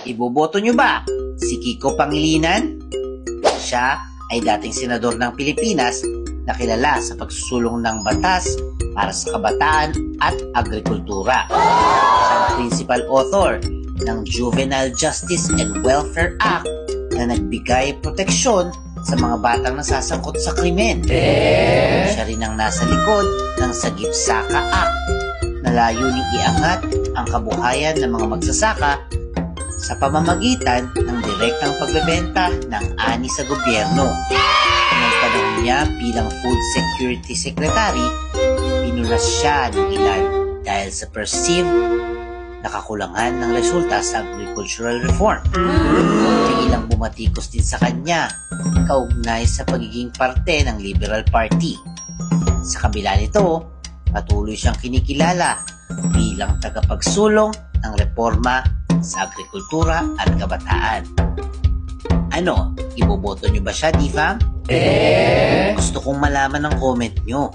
Iboboto nyo ba si Kiko Pangilinan? Siya ay dating senador ng Pilipinas na kilala sa pagsusulong ng batas para sa kabataan at agrikultura. Siya ang principal author ng Juvenile Justice and Welfare Act na nagbigay proteksyon sa mga batang nasasangkot sa krimen. Siya rin ang nasa likod ng Sagip Saka Act na layuning iangat ang kabuhayan ng mga magsasaka sa pamamagitan ng direktang pagbebenta ng ani sa gobyerno. Noong panahon niya bilang Food Security Secretary, pinunas siya ng ilan dahil sa perceived na kakulangan ng resulta sa agricultural reform. May ilang bumatikos din sa kanya kaugnay sa pagiging parte ng Liberal Party. Sa kabila nito, patuloy siyang kinikilala bilang tagapagsulong ng reforma sa agrikultura at kabataan. Ano, iboboto nyo ba siya, Diva? Gusto kong malaman ang comment nyo.